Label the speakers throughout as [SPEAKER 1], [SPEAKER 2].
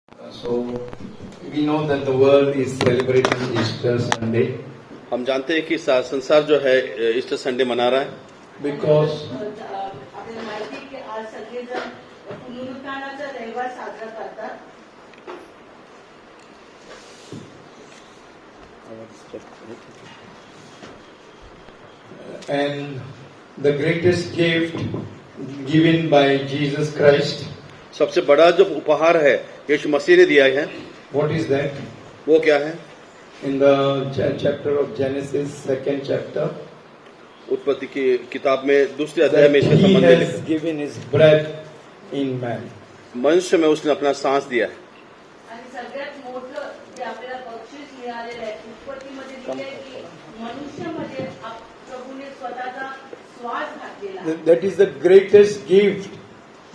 [SPEAKER 1] So we know that the world is celebrating Easter Sunday
[SPEAKER 2] हम जानते हैं कि संसार जो है ईस्टर संडे मना रहा है
[SPEAKER 1] because
[SPEAKER 3] आपल्याला माहिती आहे की आज सगळेजण पुनरुत्थानाचा रविवार साजरा करतात.
[SPEAKER 1] and the greatest gift given by Jesus Christ,
[SPEAKER 2] सबसे बड़ा जो उपहार है यीशु मसीह ने दिया है
[SPEAKER 1] what is that?
[SPEAKER 2] वो क्या है?
[SPEAKER 1] In the chapter of Genesis, second chapter,
[SPEAKER 2] उत्पत्ति की किताब में दूसरे अध्याय
[SPEAKER 1] that
[SPEAKER 2] में इसका
[SPEAKER 1] he
[SPEAKER 2] संबंध
[SPEAKER 1] has
[SPEAKER 2] लिखा है।
[SPEAKER 1] given his breath in man.
[SPEAKER 2] मनुष्य में उसने अपना सांस दिया है।
[SPEAKER 3] आणि सगळ्यात मोठं जे आपल्याला बक्षीस मिळालेलं आहे उत्पत्तीमध्ये लिहिले आहे की मनुष्यामध्ये प्रभूने स्वतःचा श्वास घातलेला आहे.
[SPEAKER 1] That is the greatest gift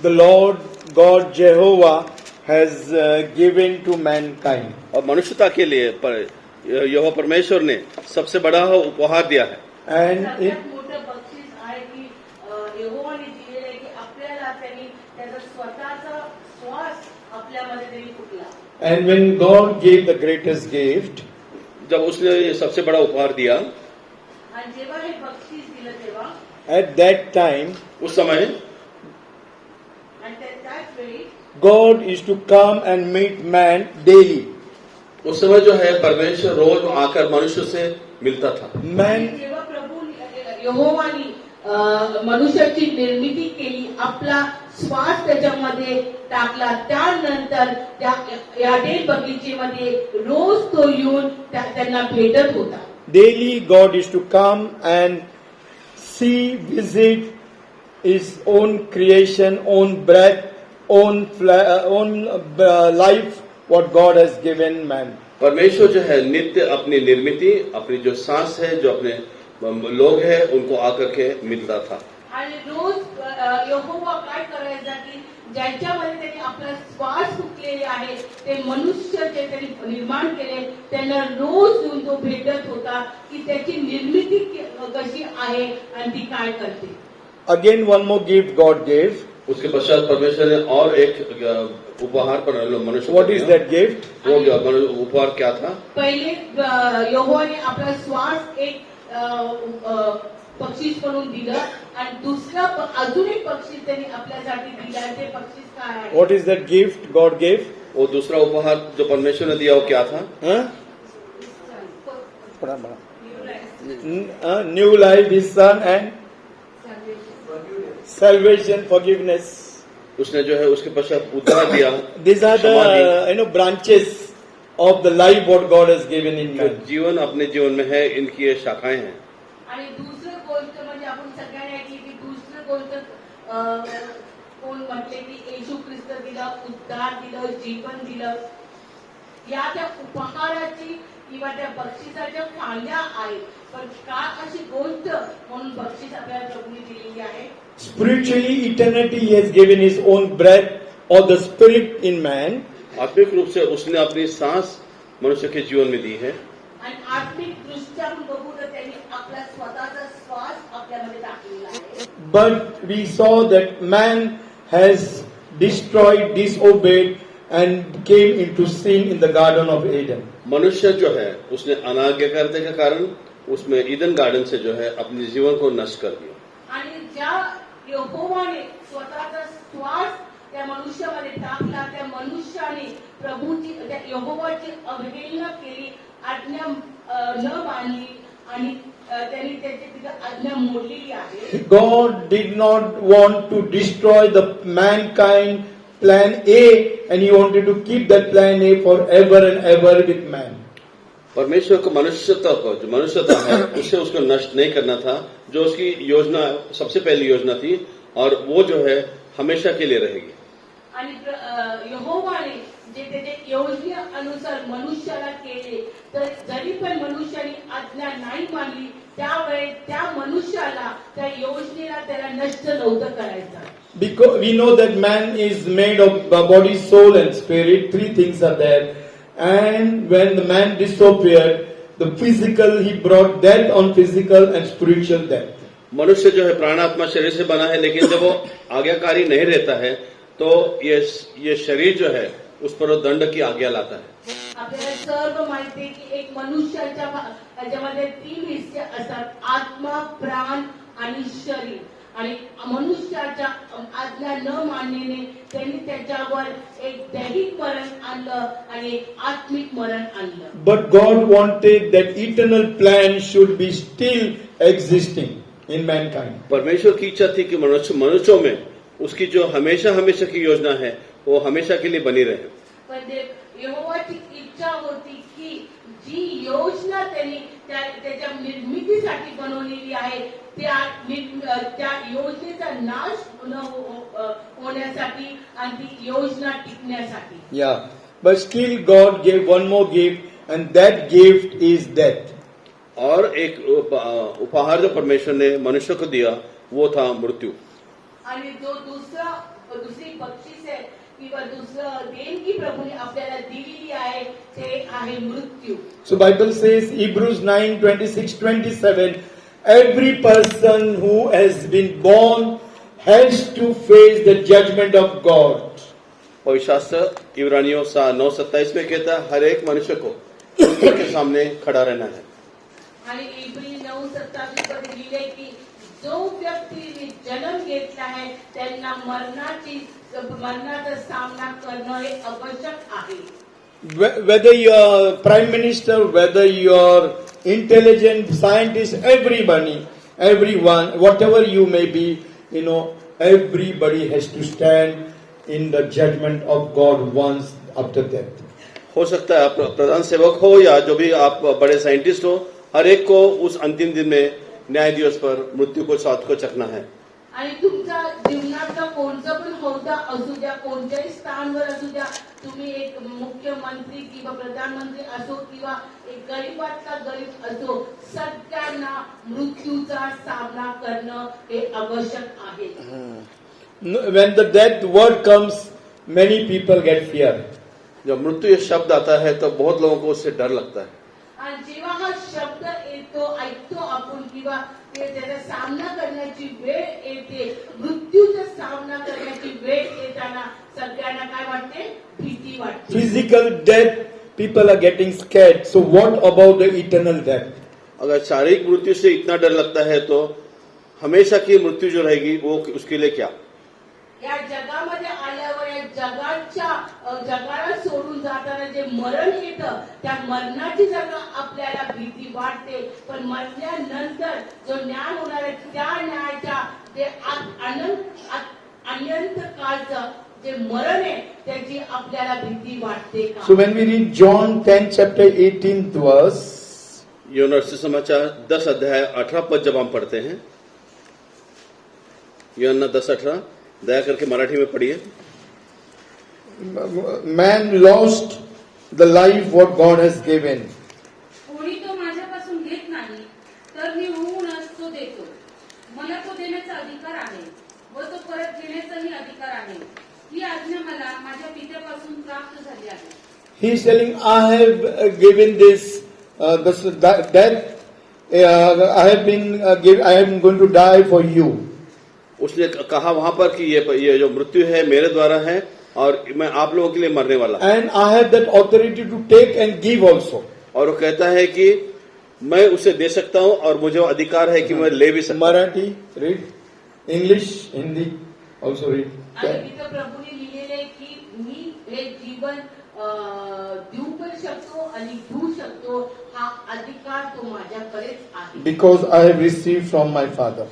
[SPEAKER 1] the Lord God Jehovah has given to mankind.
[SPEAKER 2] और मनुष्यता के लिए यहोवा परमेश्वर ने सबसे बड़ा उपहार दिया है।
[SPEAKER 1] And it,
[SPEAKER 3] सगळ्यात मोठं बक्षीस आहे की यहोवाने दिलेलं आहे की आपल्याला त्यांनी त्याचा स्वतःचा श्वास आपल्यामध्ये त्यांनी फुकला.
[SPEAKER 1] and when God gave the greatest gift,
[SPEAKER 2] जब उसने ये सबसे बड़ा उपहार दिया
[SPEAKER 3] आणि जेव्हा हे बक्षीस दिलं तेव्हा
[SPEAKER 1] at that time,
[SPEAKER 2] उस समय
[SPEAKER 3] आणि त्याच वेळी
[SPEAKER 1] God is to come and meet man daily.
[SPEAKER 2] उस समय जो है परमेश्वर रोज आकर मनुष्य से मिलता था।
[SPEAKER 1] Man,
[SPEAKER 3] जेव्हा प्रभू यहोवानी मनुष्याची निर्मिती केली आपला श्वास त्याच्यामध्ये टाकला त्यानंतर या डेल बगीचेमध्ये रोज तो येऊन त्यांना भेटत होता.
[SPEAKER 1] daily God is to come and see, visit his own creation, own breath, own life, what God has given man.
[SPEAKER 2] परमेश्वर जो है नित्य अपनी निर्मिति, अपनी जो सांस है, जो अपने लोग हैं उनको आकर के मिलता था।
[SPEAKER 3] आणि रोज यहोवा काय करायचा की ज्यांच्यामध्ये त्यांनी आपला श्वास फुकलेले आहे ते मनुष्य जे त्यांनी निर्माण केले त्यांना रोज येऊन तो भेटत होता की त्याची निर्मिती कशी आहे आणि ती काय करते.
[SPEAKER 1] Again, one more gift God gave.
[SPEAKER 2] उसके पश्चात परमेश्वर ने और एक उपहार पर मनुष्य
[SPEAKER 1] What is that gift?
[SPEAKER 2] वो उपहार क्या था?
[SPEAKER 3] पहिले यहोवाने आपला श्वास एक बक्षीस म्हणून दिलं आणि दुसरा अजून एक बक्षीस त्यांनी आपल्यासाठी दिलं. ते बक्षीस काय आहे?
[SPEAKER 1] What is that gift God gave?
[SPEAKER 2] वो दूसरा उपहार जो परमेश्वर ने दिया वो क्या था?
[SPEAKER 1] Huh? New life, His Son, and salvation, forgiveness.
[SPEAKER 2] उसने जो है उसके पश्चात उद्धार दिया।
[SPEAKER 1] These are the branches of the life what God has given in
[SPEAKER 2] जो
[SPEAKER 1] man.
[SPEAKER 2] जीवन अपने जीवन में है, इनकी ये शाखाएं हैं।
[SPEAKER 3] आणि दुसरं गोष्ट म्हणजे आपण सगळ्यांनी ऐकली की दुसरं गोष्ट कोण म्हटले की येशू ख्रिस्त दिला, उद्धार दिलं, जीवन दिलं. या त्या उपहाराची किंवा त्या बक्षिसाच्या फांद्या आहेत. पण का अशी गोष्ट म्हणून बक्षीस आपल्याला प्रभूने दिलेली आहे.
[SPEAKER 1] Spiritually, eternity, He has given His own breath or the spirit in man.
[SPEAKER 2] आत्मिक रूप से उसने अपनी सांस मनुष्य के जीवन में दी है।
[SPEAKER 3] आणि आत्मिक दृष्ट्या आपण बघू तर त्यांनी आपला स्वतःचा श्वास आपल्यामध्ये टाकलेला आहे.
[SPEAKER 1] But we saw that man has destroyed, disobeyed, and came into sin in the Garden of Eden.
[SPEAKER 2] मनुष्य जो है उसने अनाज्ञाकारिता के कारण उसमें ईदन गार्डन से जो है अपने जीवन को नष्ट कर दिया।
[SPEAKER 3] आणि ज्या यहोवाने स्वतःचा श्वास त्या मनुष्यामध्ये टाकला त्या मनुष्याने प्रभूची त्या यहोवाची अवहेलना केली, आज्ञा न मानली आणि त्यांनी त्याची तिथं आज्ञा मोडलेली आहे.
[SPEAKER 1] God did not want to destroy the mankind plan A, and He wanted to keep that plan A forever and ever with man.
[SPEAKER 2] परमेश्वर को मनुष्यता को जो मनुष्यता है उसे उसको नष्ट नहीं करना था, जो उसकी योजना सबसे पहली योजना थी और वो जो है हमेशा के लिए रहेगी।
[SPEAKER 3] आणि यहोवाने जे त्याच्या योजनेनुसार मनुष्याला केले तर जरी पण मनुष्याने आज्ञा नाही मानली त्यावेळेस त्या मनुष्याला त्या योजनेला त्याला नष्ट नव्हतं करायचं.
[SPEAKER 1] Because we know that man is made of body, soul, and spirit. Three things are there. And when the man disappeared, the physical, he brought death on physical and spiritual death.
[SPEAKER 2] मनुष्य जो है प्राणात्मा शरीर से बना है, लेकिन जब वो आज्ञाकारी नहीं रहता है तो ये शरीर जो है उस पर वो दंड की आज्ञा लाता है।
[SPEAKER 3] आपल्याला सर्व माहिती आहे की एक मनुष्याच्या याच्यामध्ये 3 हिस्से असतात, आत्मा, प्राण आणि शरीर. आणि मनुष्याच्या आज्ञा न मानण्याने त्यांनी त्याच्यावर एक दैहिक मरण आणलं आणि एक आत्मिक मरण आणलं.
[SPEAKER 1] But God wanted that eternal plan should be still existing in mankind.
[SPEAKER 2] परमेश्वर की इच्छा थी कि मनुष्यों में उसकी जो हमेशा हमेशा की योजना है वो हमेशा के लिए बनी रहे.
[SPEAKER 3] म्हणजे यहोवाची इच्छा होती की जी योजना त्यांनी त्याच्या निर्मितीसाठी बनवलेली आहे त्या योजनेचा नाश होण्यासाठी आणि ती योजना टिकण्यासाठी.
[SPEAKER 1] Yeah. But still God gave one more gift, and that gift is death.
[SPEAKER 2] और एक उपहार जो परमेश्वर ने मनुष्य को दिया वो था मृत्यु.
[SPEAKER 3] आणि जो दुसरी बक्षीस आहे किंवा दुसरं देणगी प्रभूने आपल्याला दिलेली आहे ते आहे मृत्यू.
[SPEAKER 1] So Bible says, Hebrews 9:26-27, every person who has been born has to face the judgment of God.
[SPEAKER 2] पवित्र शास्त्र इब्रानियों 9:27 में कहता है हर एक मनुष्य को ईश्वर के सामने खड़ा रहना है.
[SPEAKER 3] आणि इब्री 9:27 मध्ये लिहिले की जो व्यक्तीने जन्म घेतला आहे त्यांना मरणाचा सामना करणं हे आवश्यक आहे.
[SPEAKER 1] Whether you are prime minister, whether you are intelligent scientist, everyone, whatever you may be, everybody has to stand in the judgment of God once after death.
[SPEAKER 2] हो सकता है आप प्रधान सेवक हो या जो भी आप बड़े साइंटिस्ट हो, हर एक को उस अंतिम दिन में न्याय दिवस पर मृत्यू को स्वाद को चखना है.
[SPEAKER 3] आणि तुमच्या जीवनातला कोणता पण होद्दा असू द्या, कोणत्याही स्थानवर असू द्या, तुम्ही एक मुख्यमंत्री किंवा प्रधानमंत्री असो किंवा एक गरीबातला गरीब असो, सगळ्यांना मृत्यूचा सामना करणं हे आवश्यक आहे.
[SPEAKER 1] When the death word comes, many people get fear.
[SPEAKER 2] जब मृत्यु शब्द आता है तो बहुत लोगों को उससे डर लगता है.
[SPEAKER 3] आणि जेव्हा हा शब्द ऐकतो आपण किंवा त्याचा सामना करण्याची वेळ येते, मृत्यूचा सामना करण्याची वेळ येताना सगळ्यांना काय वाटते? भीती वाटते.
[SPEAKER 1] Physical death, people are getting scared. So what about the eternal death?
[SPEAKER 2] अगर शारीरिक मृत्यु से इतना डर लगता है तो हमेशा की मृत्यु जो रहेगी वो उसके लिए क्या?
[SPEAKER 3] या जगामध्ये आल्यावर या जगाला सोडून जाताना जे मरण येतं त्या मरणाची जर आपल्याला भीती वाटते, पण मरल्यानंतर जो न्याय होणार आहे त्या न्यायाच्या जे अनंत काळचं जे मरण आहे त्याची आपल्याला भीती वाटते का?
[SPEAKER 1] So when we read John 10 chapter 18th verse,
[SPEAKER 2] यूहन्ना सुसमाचार 10 अध्याय 18 पद जब हम पढ़ते हैं, यूहन्ना 10:18, दया करके मराठी में पढ़िए.
[SPEAKER 1] man lost the life what God has given.
[SPEAKER 4] कोणी तो माझ्यापासून घेत नाही तर मी होऊनच तो देतो. मला तो देण्याचा अधिकार आहे व तो परत घेण्याचाही अधिकार आहे. ही आज्ञा मला माझ्या पित्यापासून प्राप्त झाली आहे.
[SPEAKER 1] He is telling, I have given this death. I am going to die for you.
[SPEAKER 2] उसने कहा वहां पर कि ये जो मृत्यु है मेरे द्वारा है और मैं आप लोगों के लिए मरने वाला.
[SPEAKER 1] And I have that authority to take and give also.
[SPEAKER 2] और वो कहता है कि मैं उसे दे सकता हूं और मुझे अधिकार है कि मैं ले भी सकता हूं.
[SPEAKER 1] Marathi, read. English, Hindi, also read.
[SPEAKER 3] आणि तिथं प्रभूने लिहिलेले आहे की मी हे जीवन देऊ पण शकतो आणि घेऊ शकतो, हा अधिकार तो माझ्याकडेच आहे.
[SPEAKER 1] Because I have received from my Father.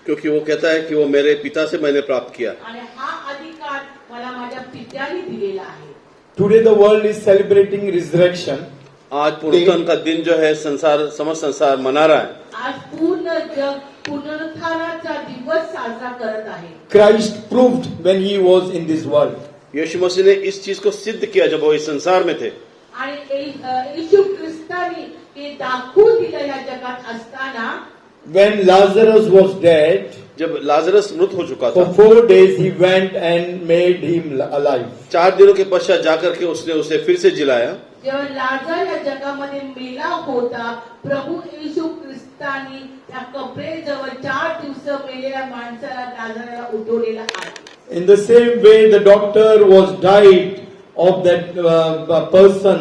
[SPEAKER 2] क्योंकि वो कहता है कि वो मेरे पिता से मैंने प्राप्त किया.
[SPEAKER 3] आणि हा अधिकार मला माझ्या पित्याने दिलेला आहे.
[SPEAKER 1] Today the world is celebrating resurrection.
[SPEAKER 2] आज पुनरुत्थान का दिन जो है समस्त संसार मना रहा है.
[SPEAKER 3] आज पूर्ण जग पुनरुत्थानाचा दिवस साजरा करत आहे.
[SPEAKER 1] Christ proved when he was in this world.
[SPEAKER 2] यीशु मसीह ने इस चीज को सिद्ध किया जब वो इस संसार में थे.
[SPEAKER 3] आणि येशू ख्रिस्ताने ते दाखवून दिलं या जगात असताना.
[SPEAKER 1] When Lazarus was dead,
[SPEAKER 2] जब लाजरस मृत हो चुका था,
[SPEAKER 1] for 4 days he went and made him alive.
[SPEAKER 2] 4 दिनों के पश्चात जाकर के उसने उसे फिर से जिलाया.
[SPEAKER 3] जेव्हा लाजर या जगामध्ये मेला होता, प्रभू येशू ख्रिस्तानी त्या कबरेजवळ 4 दिवस मेलेल्या माणसाला लाजराला उठवलेला आहे.
[SPEAKER 1] In the same way, the doctor was died of that person,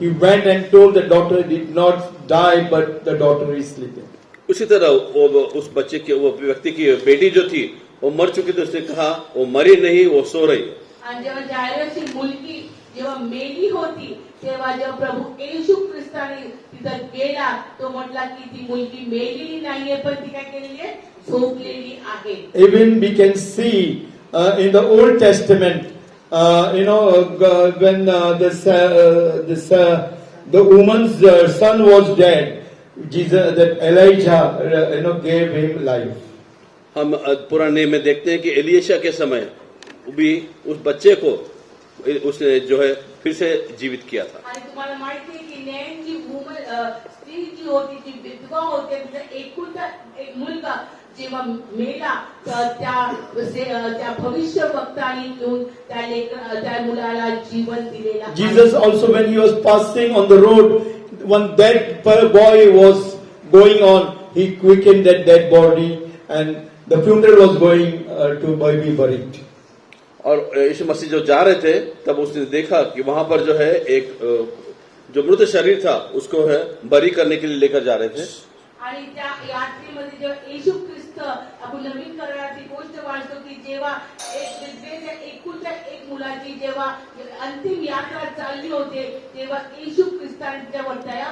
[SPEAKER 1] he went and told the daughter did not die, but the daughter is sleeping.
[SPEAKER 2] उसी तरह वो उस बच्चे की वो व्यक्ति की बेटी जो थी वो मर चुकी थी, उसने कहा वो मरी नहीं, वो सो रही.
[SPEAKER 3] आणि जेव्हा जायरसची मुलगी जेव्हा मेली होती तेव्हा जेव्हा प्रभू येशू ख्रिस्ताने तिथं गेला तो म्हटला की ती मुलगी मेलेली नाहीये पण ती काय केलेली आहे झोपलेली आहे.
[SPEAKER 1] Even we can see in the Old Testament, when the woman's son was dead, Jesus, that Elijah, gave him life.
[SPEAKER 2] हम पुराने में देखते हैं कि एलियशा के समय भी उस बच्चे को उसने जो है फिर से जीवित किया था.
[SPEAKER 3] आणि तुम्हाला माहिती आहे की नैन जी स्त्री जी होती जी विधवा होती तिचा एकुलता एक मुलगा जेव्हा मेला तर त्या भविष्य वक्ताने येऊन त्या मुलाला जीवन दिलेला.
[SPEAKER 1] Jesus also, when he was passing on the road, when that boy was going on, he quickened that dead body, and the funeral was going to be buried.
[SPEAKER 2] और यीशु मसीह जो जा रहे थे तब उसने देखा कि वहां पर जो है एक जो मृत शरीर था उसको है बरी करने के लिए लेकर जा रहे थे.
[SPEAKER 3] आणि त्या यात्रेमध्ये जेव्हा येशू ख्रिस्त आपण नवीन कराराची गोष्ट वाचतो की जेव्हा एक विधवेच्या एकुलत्या एक मुलाची जेव्हा अंतिम यात्रा चालली होते तेव्हा येशू ख्रिस्ताने त्यावर दया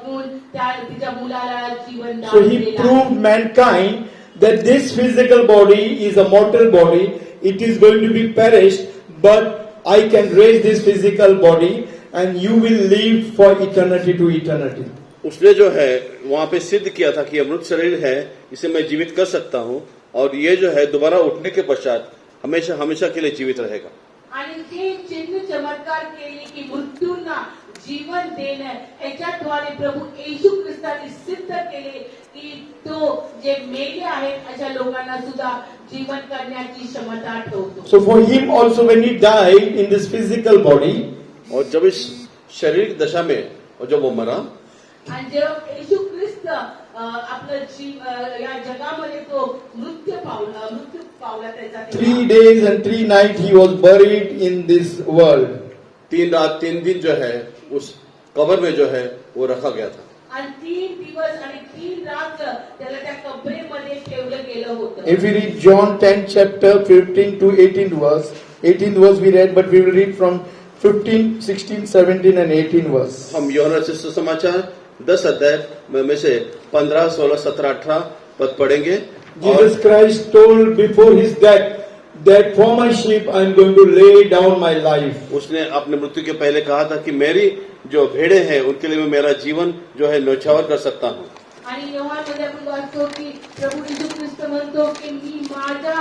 [SPEAKER 3] गुण त्या तिच्या मुलाला जीवन दान
[SPEAKER 1] So he
[SPEAKER 3] दिले.
[SPEAKER 1] proved mankind that this physical body is a mortal body. It is going to be perished, but I can raise this physical body, and you will live for eternity to eternity.
[SPEAKER 2] उसने जो है वहां पे सिद्ध किया था कि अमृत शरीर है, इसे मैं जीवित कर सकता हूं और ये जो है दोबारा उठने के पश्चात हमेशा हमेशा के लिए जीवित रहेगा.
[SPEAKER 3] आणि ते चिन्ह चमत्कार केले की मृत्यूंना जीवन देणं याच्याद्वारे प्रभू येशू ख्रिस्ताने सिद्ध केले की तो जे मेले आहेत अशा लोकांना सुद्धा जीवन करण्याची क्षमता ठेवतो.
[SPEAKER 1] So for him also, when he died in this physical body,
[SPEAKER 2] और जब इस शारीरिक दशा में और जब वो मरा
[SPEAKER 3] आणि जेव्हा येशू ख्रिस्त आपलं जीव या जगामध्ये तो मृत्यू पावला त्याचा
[SPEAKER 1] 3 days and 3 nights he was buried in this world.
[SPEAKER 2] 3 रात 3 दिन जो है उस कब्र में जो है वो रखा गया था.
[SPEAKER 3] आणि 3 दिवस आणि 3 रात त्याला त्या कबरेमध्ये ठेवलं गेलं होतं.
[SPEAKER 1] If we read John 10 chapter 15 to 18 verse we read, but we will read from 15, 16, 17 and 18 verse.
[SPEAKER 2] हम यूहन्ना से सुसमाचार 10 अध्याय में से 15, 16, 17, 18 पद पढ़ेंगे.
[SPEAKER 1] Jesus Christ told before his death that for my sheep I am going to lay down my life.
[SPEAKER 2] उसने अपने मृत्यु के पहले कहा था कि मेरी जो भेड़े हैं उनके लिए मैं मेरा जीवन जो है न्यौछावर कर सकता हूँ.
[SPEAKER 3] आणि योहानमध्ये आपण वाचतो की प्रभू येशू ख्रिस्त म्हणतो की मी माझ्या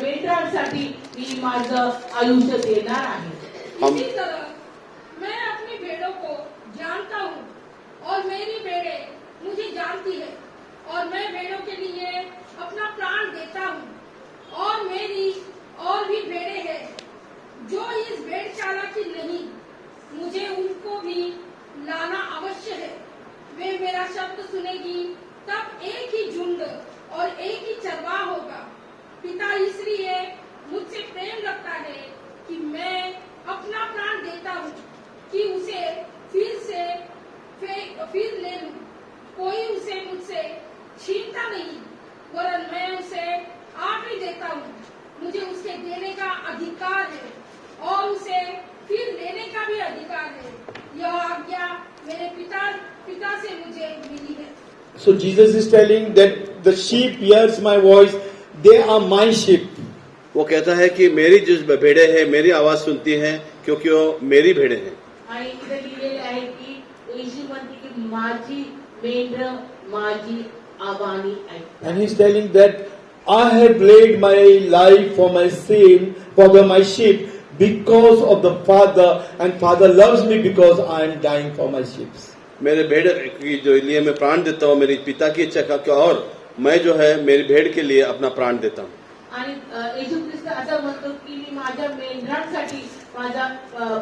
[SPEAKER 3] मेंढरांसाठी मी माझं आयुष्य देणार आहे.
[SPEAKER 2] हम
[SPEAKER 4] इसी तरह मैं अपनी भेड़ों को जानता हूँ और मेरी भेड़ें मुझे जानती है और मैं भेड़ों के लिए अपना प्राण देता हूँ. और मेरी और भी भेड़ें हैं जो इस भेड़शाला की नहीं, मुझे उनको भी लाना अवश्य है. वे मेरा शब्द सुनेगी तब एक ही झुंड और एक ही चरवाहा होगा. पिता इसलिए मुझसे प्रेम रखता है कि मैं अपना प्राण देता हूँ कि उसे फिर ले लूं. कोई उसे मुझसे छीनता नहीं, वरन मैं उसे आप ही देता हूँ. मुझे उसके देने का अधिकार है और उसे फिर लेने का भी अधिकार है. यह आज्ञा मेरे पिता से मुझे मिली है.
[SPEAKER 1] So Jesus is telling that the sheep hears my voice, they are my sheep.
[SPEAKER 2] वो कहता है कि मेरी जो भेड़े हैं मेरी आवाज सुनती हैं क्योंकि वो मेरी भेड़े हैं.
[SPEAKER 3] आणि इथे लिहिलेले आहे की येशू म्हणते की माझी मेंढर माझी आवानी ऐकतात.
[SPEAKER 1] And he's telling that I have laid my life for my sin, my sheep, because of the Father, and Father loves me because I am dying for my sheep.
[SPEAKER 2] मेरे भेड़ की जो लिए मैं प्राण देता हूँ मेरी पिता की इच्छा का और मैं जो है मेरी भेड़ के लिए अपना प्राण देता हूँ.
[SPEAKER 3] आणि येशू ख्रिस्त असं म्हणतो की मी माझ्या मेंढरांसाठी माझा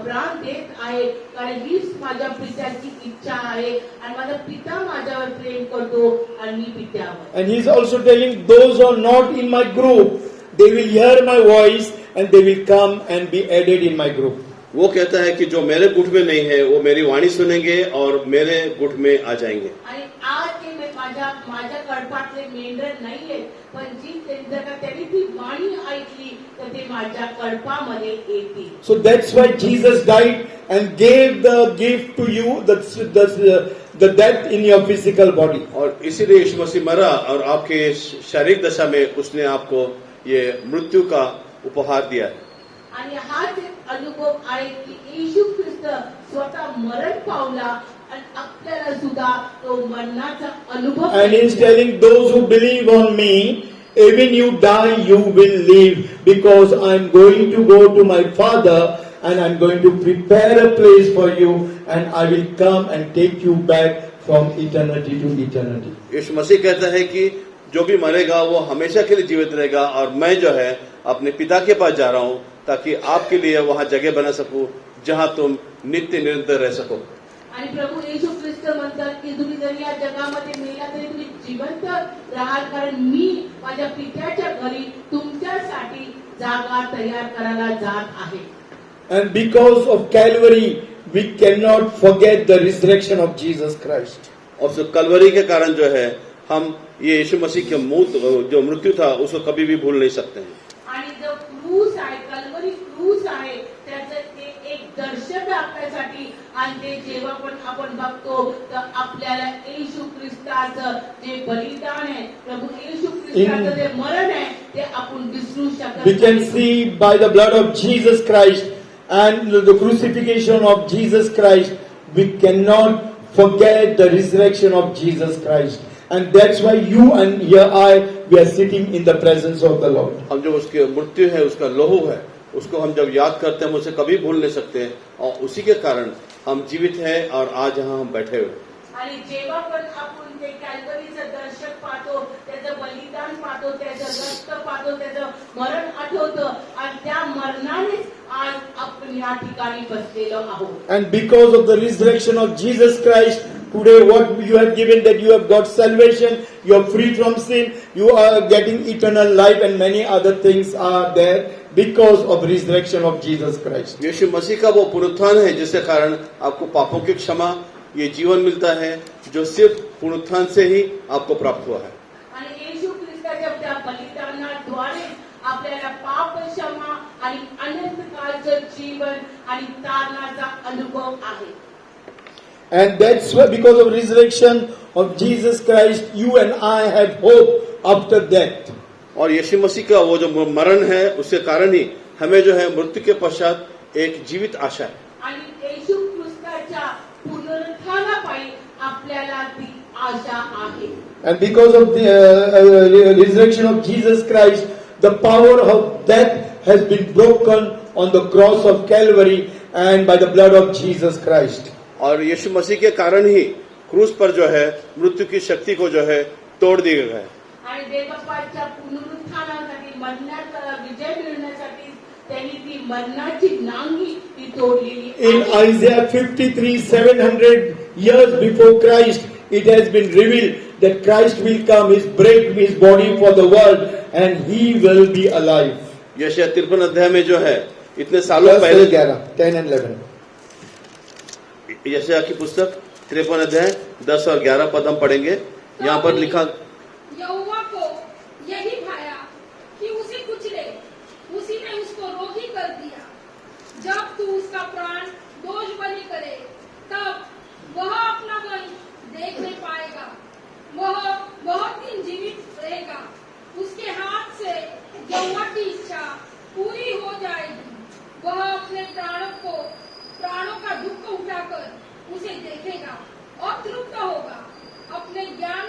[SPEAKER 3] प्राण देत आहे कारण हीच माझ्या पित्याची इच्छा आहे आणि माझा पिता माझ्यावर प्रेम करतो आणि मी पित्यावर.
[SPEAKER 1] And he's also telling those who are not in my group, they will hear my voice and they will come and be added in my group.
[SPEAKER 2] वो कहता है कि जो मेरे गुट में नहीं है वो मेरी वाणी सुनेंगे और मेरे गुट में आ जाएंगे.
[SPEAKER 3] आणि आज ते माझ्या कळपातले मेंढर नाहीये, पण जी त्यांनी ती वाणी ऐकली तर ते माझ्या कळपामध्ये येतील.
[SPEAKER 1] So that's why Jesus died and gave the gift to you, the death in your physical body.
[SPEAKER 2] और इसीलिए यीशु मसीह मरा और आपके शारीरिक दशा में उसने आपको ये मृत्यु का उपहार दिया है.
[SPEAKER 3] आणि हाच एक अनुभव आहे की येशू ख्रिस्त स्वतः मरण पावला आणि आपल्याला सुद्धा तो मरणाचा अनुभव.
[SPEAKER 1] And he is telling those who believe on me, even you die, you will live, because I am going to go to my Father and I am going to prepare a place for you, and I will come and take you back from eternity to eternity.
[SPEAKER 2] यीशु मसीह कहता है कि जो भी मरेगा वो हमेशा के लिए जीवित रहेगा और मैं जो है अपने पिता के पास जा रहा हूँ ताकि आपके लिए वहाँ जगह बना सकूं जहाँ तुम नित्य निरंतर रह सको.
[SPEAKER 3] आणि प्रभू येशू ख्रिस्त म्हणतात की तुम्ही जर या जगामध्ये मेला तरी तुम्ही जिवंत राहाल, कारण मी माझ्या पित्याच्या घरी तुमच्यासाठी जागा तयार करायला जात आहे.
[SPEAKER 1] And because of Calvary, we cannot forget the resurrection of Jesus Christ.
[SPEAKER 2] और उस कलवरी के कारण जो है हम ये यीशु मसीह के जो मृत्यु था उसको कभी भी भूल नहीं सकते हैं.
[SPEAKER 3] आणि जो क्रूस आहे, कल्वरी क्रूस आहे, त्याचं ते एक दर्शन आपल्यासाठी. आणि ते जेव्हा पण आपण बघतो तर आपल्याला येशू ख्रिस्ताचं जे बलिदान आहे, प्रभू येशू ख्रिस्ताचं जे मरण आहे ते आपण विसरू शकत
[SPEAKER 1] We can see by the blood of Jesus Christ and the crucifixion of Jesus Christ, we cannot forget the resurrection of Jesus Christ. And that's why you and here we are sitting in the presence of the Lord.
[SPEAKER 2] हम जो उसकी मृत्यु है उसका लहू है उसको हम जब याद करते हैं हम उसे कभी भूल नहीं सकते और उसी के कारण हम जीवित हैं और आज यहाँ हम बैठे हुए.
[SPEAKER 3] आणि जेव्हा पण आपण ते कॅल्वरीचं दर्शन पाहतो, त्याचं बलिदान पाहतो, त्याचं रक्त पाहतो, त्याचं मरण आठवतं आणि त्या मरणानेच आज आपण या ठिकाणी बसलेलो आहोत.
[SPEAKER 1] And because of the resurrection of Jesus Christ, today what you have given, that you have got salvation, you are free from sin, you are getting eternal life, and many other things are there because of resurrection of Jesus Christ.
[SPEAKER 2] यीशु मसीह का वो पुनरुत्थान है जिसके कारण आपको पापों की क्षमा, ये जीवन मिलता है जो सिर्फ पुनरुत्थान से ही आपको प्राप्त हुआ है.
[SPEAKER 3] आणि येशू ख्रिस्ताच्या त्या बलिदानाद्वारे आपल्याला पाप क्षमा आणि अनंत काळचं जीवन आणि तारणाचा अनुभव आहे.
[SPEAKER 1] And that's why, because of resurrection of Jesus Christ, you and I have hope after death.
[SPEAKER 2] और यीशु मसीह का वो जो मरण है उसके कारण ही हमें जो है मृत्यु के पश्चात एक जीवित आशा है.
[SPEAKER 3] आणि येशू ख्रिस्ताच्या पुनरुत्थानापायी आपल्याला ती आशा आहे.
[SPEAKER 1] And because of the resurrection of Jesus Christ, the power of death has been broken on the cross of Calvary and by the blood of Jesus Christ.
[SPEAKER 2] और यीशु मसीह के कारण ही क्रूस पर जो है मृत्यु की शक्ति को जो है तोड़ दिया गया है.
[SPEAKER 3] आणि देवबापाच्या पुनरुत्थानासाठी, मरणाचा विजय मिळवण्यासाठी त्यांनी ती मरणाची नांगी ती तोडलेली.
[SPEAKER 1] In Isaiah 53, 700 years before Christ, it has been revealed that Christ will come, He break His body for the world, and He will be alive.
[SPEAKER 2] यशायाह 53 अध्याय में जो है इतने सालों पहले
[SPEAKER 1] 10 and 11.
[SPEAKER 2] यशायाह की पुस्तक 53 अध्याय 10 और 11 पद हम पढ़ेंगे. यहाँ पर लिखा,
[SPEAKER 4] यहोवा को यही भाया कि उसे कुचले, उसी ने उसको रोगी कर दिया. जब तू उसका प्राण दोष बलि करे तब वह अपना वंश देख नहीं पाएगा. वह बहुत दिन जीवित रहेगा. उसके हाथ से यहोवा की इच्छा पूरी हो जाएगी. वह अपने प्राणों का दुख उठाकर उसे देखेगा और तृप्त होगा. अपने ज्ञान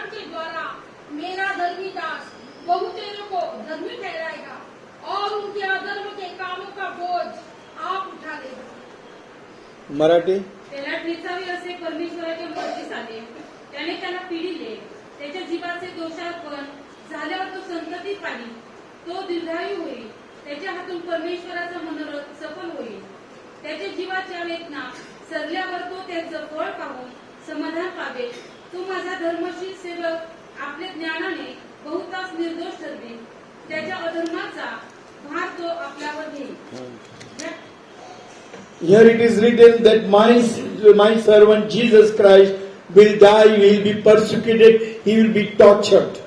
[SPEAKER 4] के द्वारा मेरा धर्मी दास बहुतेरों को धर्मी ठहराएगा और उनके अधर्म के कामों का बोझ आप उठा लेगा.
[SPEAKER 1] मराठी.
[SPEAKER 4] त्याला ठेचावे असे परमेश्वराच्या मर्जीस आले. त्याने त्याला पिडिले. त्याच्या जीवाचे दोषार्पण झाल्यावर तो संतती पाहिली. तो दीर्घायू होईल. त्याच्या हातून परमेश्वराचा मनोरथ सफल होईल. त्याच्या जीवाच्या वेदना सरल्यावर तो त्याचं फळ पाहून समाधान पावेल. तो माझा धर्मशील सेवक आपल्या ज्ञानाने बहुतांश निर्दोष ठरवेल. त्याच्या अधर्माचा भार तो आपल्यावर घेईल.
[SPEAKER 1] Here it is written that my servant Jesus Christ will die, he will be persecuted, he will be tortured.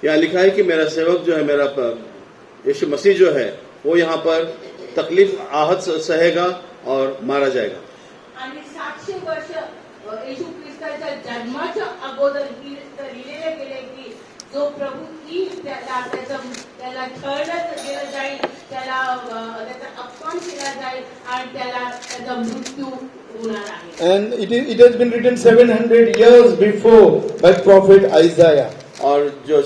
[SPEAKER 2] यहाँ लिखा है कि मेरा सेवक जो है, मेरा यीशु मसीह जो है, वो यहाँ पर तकलीफ आहत सहेगा और मारा जाएगा.
[SPEAKER 3] आणि 700 वर्ष येशू ख्रिस्ताच्या जन्माच्या अगोदर लिहिलेले गेले की जो प्रभू येईल त्याला छळलं गेलं जाईल, त्याला त्याचा अपमान केला जाईल आणि त्याला त्याचा मृत्यू होणार आहे.
[SPEAKER 1] And it has been written 700 years before by prophet Isaiah.
[SPEAKER 2] और जो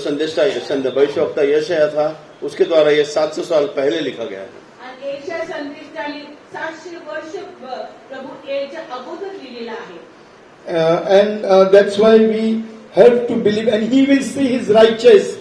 [SPEAKER 2] भविष्यवक्ता यशायाह था, उसके द्वारा ये 700 साल पहले लिखा गया है.
[SPEAKER 3] आणि येशया संदेशाने 700 वर्ष प्रभू याच्या अगोदर लिहिलेला आहे.
[SPEAKER 1] And that's why we have to believe, and he will see his righteous,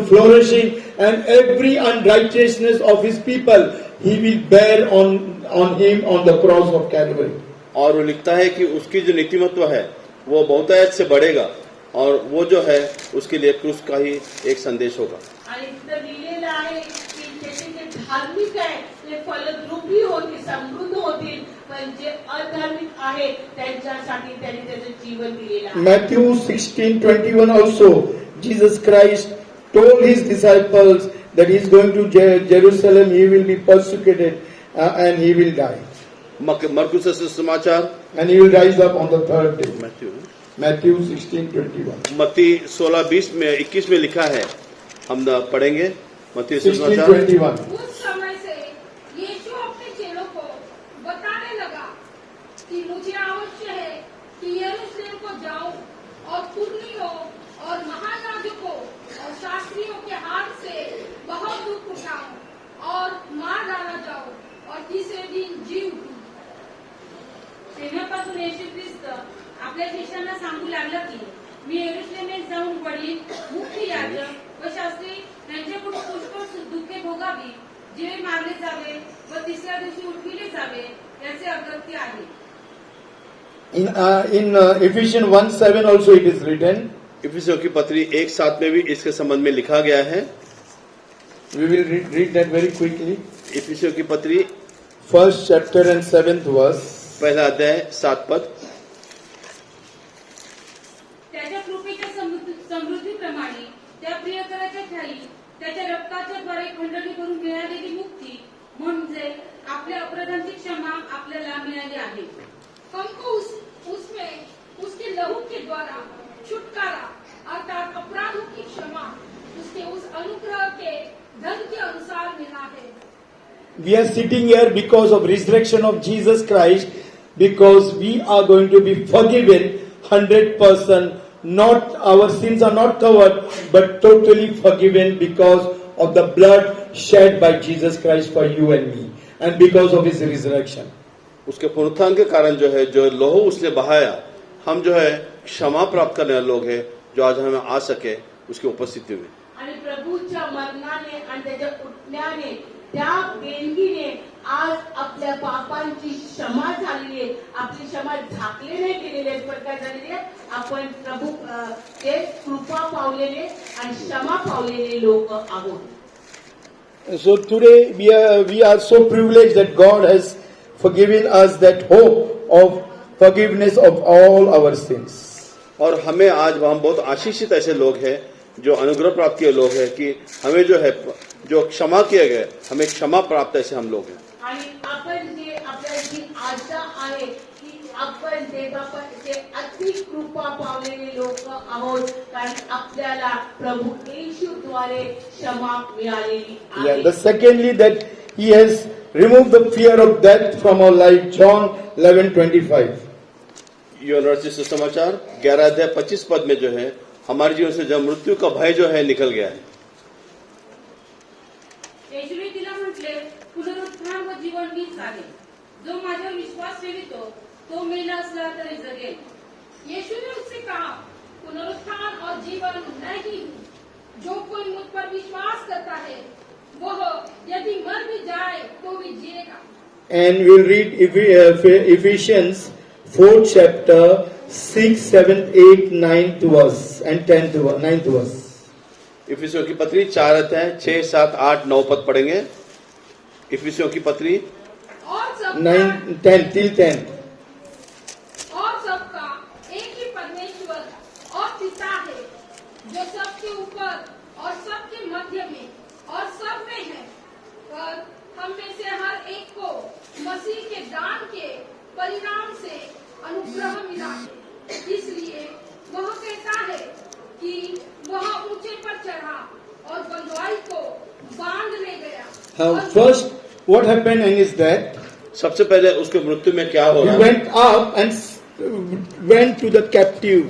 [SPEAKER 1] flourishing, and every unrighteousness of his people he will bear on him on the cross of Calvary.
[SPEAKER 2] और वो लिखता है कि उसकी जो नीतिमत्व है वो बहुतायत से बढ़ेगा और वो जो है उसके लिए क्रूस का ही एक संदेश होगा.
[SPEAKER 3] आणि तिथं लिहिलेलं आहे की त्याचे जे धार्मिक आहे ते फलद्रूपी होतील, समृद्ध होतील, पण जे अधार्मिक आहे त्यांच्यासाठी त्यांनी त्याचं जीवन दिलेलं आहे.
[SPEAKER 1] Matthew 16:21 also, Jesus Christ told his disciples that he is going to Jerusalem, he will be persecuted and he will die.
[SPEAKER 2] मरकुस से समाचार,
[SPEAKER 1] And he will rise up on the third day.
[SPEAKER 2] Matthew
[SPEAKER 1] Matthew 16:21.
[SPEAKER 2] मत्ती 16:20 में 21 में लिखा है, हम पढ़ेंगे. मत्ती से समाचार
[SPEAKER 1] 16:21.
[SPEAKER 4] उस समय से यीशु अपने चेलों को बताने लगा कि मुझे आवश्यक है कि यरूशलेम को जाऊं और पुरनियों और महायाजकों और शास्त्रियों के हाथ से बहुत दुख उठाऊं और मार डाला जाऊं और तीसरे दिन जी उठूं. तेव्हापासून येशू ख्रिस्त आपल्या शिष्यांना सांगू लागला की मी यरूशलेमेत जाऊन वडील, मुख्य याजक व शास्त्री यांच्याकडून पुष्कळ दुःखे भोगावी, जीवे मारले जावे व तिसऱ्या दिवशी उठविले जावे याचे अगत्य आहे.
[SPEAKER 1] In Ephesians 1:7 also it is written.
[SPEAKER 2] इफिसियों की पत्री 1:7 में भी इसके संबंध में लिखा गया है.
[SPEAKER 1] We will read that very quickly.
[SPEAKER 2] इफिसियों की पत्री
[SPEAKER 1] 1st chapter and 7th verse.
[SPEAKER 2] पहला अध्याय 7 पद.
[SPEAKER 4] त्याच्या कृपेच्या समृद्धीप्रमाणे त्या प्रियकराच्या ठाई त्याच्या रक्ताच्या द्वारे खंडणी करून मिळालेली मुक्ती म्हणजे आपल्या अपराधांची क्षमा आपल्याला मिळाली आहे.
[SPEAKER 5] हमको उसमें उसके लहू के द्वारा छुटकारा अर्थात अपराधों की क्षमा उसके उस अनुग्रह के धन के अनुसार मिला है.
[SPEAKER 1] We are sitting here because of resurrection of Jesus Christ, because we are going to be forgiven 100%. Not our sins are not covered, but totally forgiven because of the blood shed by Jesus Christ for you and me, and because of His resurrection.
[SPEAKER 2] उसके पुनरुत्थान के कारण जो है, जो लहू उसने बहाया, हम जो है क्षमा प्राप्त करने वाले लोग हैं, जो आज हमें आ सके उसकी उपस्थिति में.
[SPEAKER 3] आणि प्रभूच्या मरणाने आणि त्याच्या उठण्याने त्या देणगीने आज आपल्या पापांची क्षमा झालेली आहे. आपली क्षमा झाकले नाही गेलेले प्रकार झालेले आपण प्रभू ते कृपा पावलेले आणि क्षमा पावलेले लोक आहोत.
[SPEAKER 1] So today we are so privileged that God has forgiven us that hope of forgiveness of all our sins.
[SPEAKER 2] और हमें आज हम बहुत आशीषित ऐसे लोग हैं जो अनुग्रह प्राप्त किए लोग हैं कि हमें जो है जो क्षमा किए गए, हमें क्षमा प्राप्त ऐसे हम लोग हैं.
[SPEAKER 3] आणि आपण जे आपल्याची आशा आहे की आपण देवाचे अति कृपा पावलेले लोक आहोत, कारण आपल्याला प्रभू येशूद्वारे क्षमा मिळालेली आहे.
[SPEAKER 1] The secondly, that He has removed the fear of death from our life. John 11:25.
[SPEAKER 2] University से समाचार 11 अध्याय 25 पद में जो है हमारे जीवन से जब मृत्यू का भय जो है निकल गया है.
[SPEAKER 4] येशूने तिला म्हटले, पुनरुत्थान व जीवन मीच आहे. जो माझ्यावर विश्वास ठेवितो तो मेला असला तरी जगेल.
[SPEAKER 5] यीशु ने उससे कहा, पुनरुत्थान और जीवन मैं ही हूँ. जो कोई मुझ पर विश्वास करता है वह यदि मर भी जाए तो भी जिएगा.
[SPEAKER 1] And we'll read Ephesians 4th chapter 6, 7, 8, 9th verse and 9th verse.
[SPEAKER 2] इफिसियों की पत्री 4 अध्याय 6, 7, 8, 9 पद पढ़ेंगे. इफिसियों की पत्री
[SPEAKER 5] और सबका
[SPEAKER 1] 9, 10 till 10.
[SPEAKER 5] और सबका एक ही परमेश्वर और पिता है, जो सबके ऊपर और सबके मध्य में और सब में है। पर हम में से हर एक को मसीह के दान के परिणाम से अनुग्रह मिला है। इसलिए वह कहता है कि वह ऊंचे पर चढ़ा और बंधुआई को बांध ले गया।
[SPEAKER 1] First, what happened in his death?
[SPEAKER 2] सबसे पहले उसके मृत्यु में क्या हो
[SPEAKER 1] He
[SPEAKER 2] रहा है,
[SPEAKER 1] went up and went to the captive.